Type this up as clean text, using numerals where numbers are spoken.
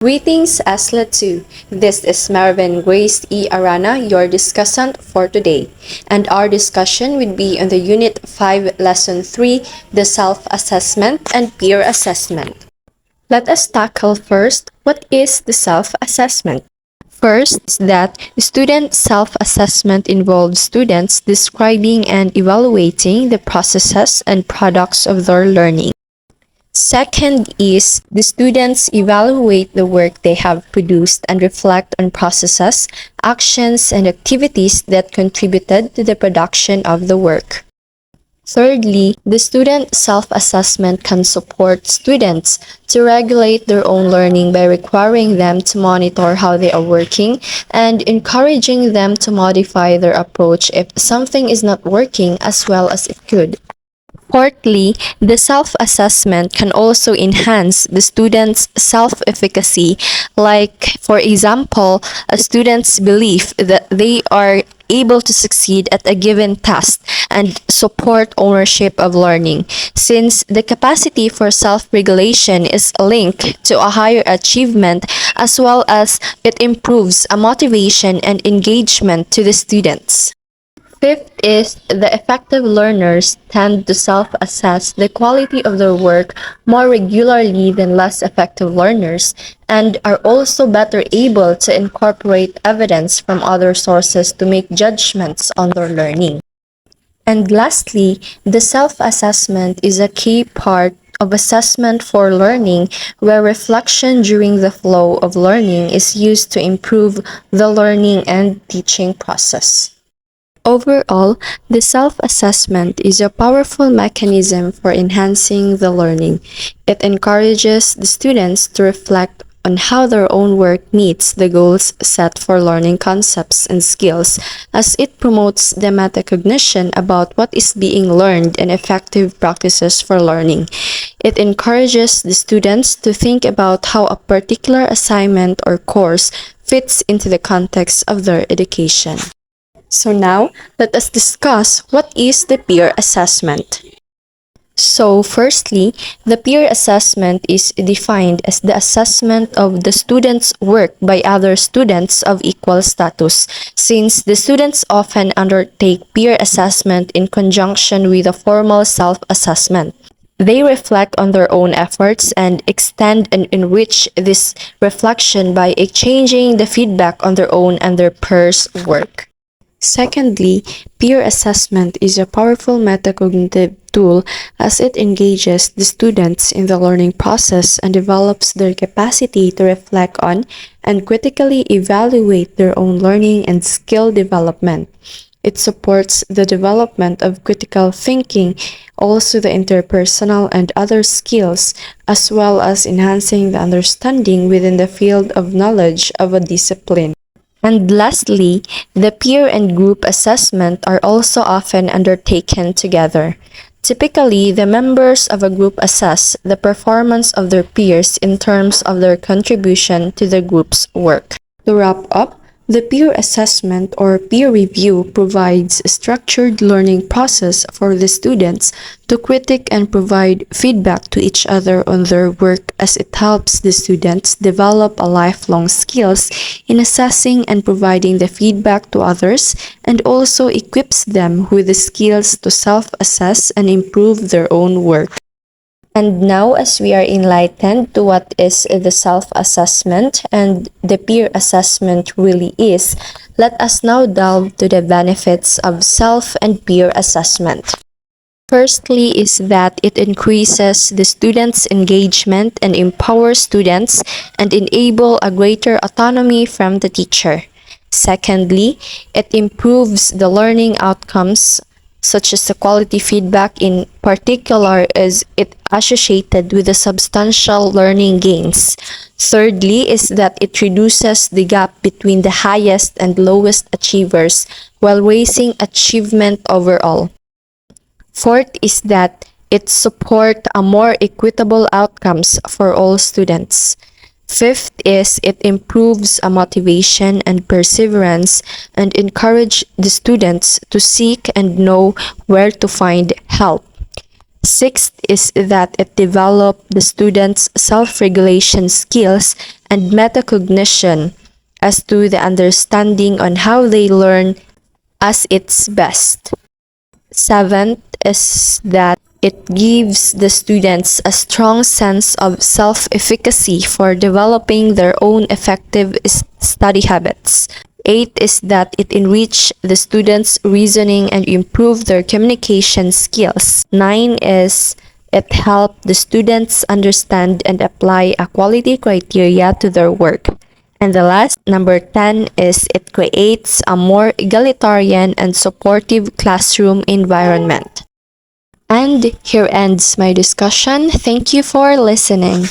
Greetings, ASLA 2. This is Marvin Grace E. Arana, your discussant for today. And our discussion will be on the Unit 5, Lesson 3, the Self-Assessment and Peer Assessment. Let us tackle first, what is the self-assessment? First is that student self-assessment involves students describing and evaluating the processes and products of their learning. Second is the students evaluate the work they have produced and reflect on processes, actions, and activities that contributed to the production of the work. Thirdly, the student self-assessment can support students to regulate their own learning by requiring them to monitor how they are working and encouraging them to modify their approach if something is not working as well as it could. Fourthly, the self-assessment can also enhance the student's self-efficacy, like, for example, a student's belief that they are able to succeed at a given task and support ownership of learning, since the capacity for self-regulation is linked to a higher achievement as well as it improves a motivation and engagement to the students. Fifth is the effective learners tend to self-assess the quality of their work more regularly than less effective learners and are also better able to incorporate evidence from other sources to make judgments on their learning. And lastly, the self-assessment is a key part of assessment for learning, where reflection during the flow of learning is used to improve the learning and teaching process. Overall, the self-assessment is a powerful mechanism for enhancing the learning. It encourages the students to reflect on how their own work meets the goals set for learning concepts and skills, as it promotes the metacognition about what is being learned and effective practices for learning. It encourages the students to think about how a particular assignment or course fits into the context of their education. So now, let us discuss what is the peer assessment. So firstly, the peer assessment is defined as the assessment of the student's work by other students of equal status, since the students often undertake peer assessment in conjunction with a formal self-assessment. They reflect on their own efforts and extend and enrich this reflection by exchanging the feedback on their own and their peers' work. Secondly, peer assessment is a powerful metacognitive tool as it engages the students in the learning process and develops their capacity to reflect on and critically evaluate their own learning and skill development. It supports the development of critical thinking, also the interpersonal and other skills, as well as enhancing the understanding within the field of knowledge of a discipline. And lastly, the peer and group assessment are also often undertaken together. Typically, the members of a group assess the performance of their peers in terms of their contribution to the group's work. To wrap up, the peer assessment or peer review provides a structured learning process for the students to critique and provide feedback to each other on their work, as it helps the students develop a lifelong skills in assessing and providing the feedback to others, and also equips them with the skills to self-assess and improve their own work. And now, as we are enlightened to what is the self-assessment and the peer assessment really is, let us now delve to the benefits of self and peer assessment. Firstly is that it increases the students' engagement and empowers students and enable a greater autonomy from the teacher. Secondly, it improves the learning outcomes, such as the quality feedback in particular is it associated with the substantial learning gains. Thirdly is that it reduces the gap between the highest and lowest achievers while raising achievement overall. Fourth is that it supports a more equitable outcomes for all students. Fifth is it improves a motivation and perseverance and encourage the students to seek and know where to find help. Sixth is that it developed the students' self-regulation skills and metacognition as to the understanding on how they learn as its best. Seventh is that it gives the students a strong sense of self-efficacy for developing their own effective study habits. Eighth is that it enriched the students' reasoning and improved their communication skills. Nine is it helped the students understand and apply a quality criteria to their work. And the last, number 10, is it creates a more egalitarian and supportive classroom environment. And here ends my discussion. Thank you for listening.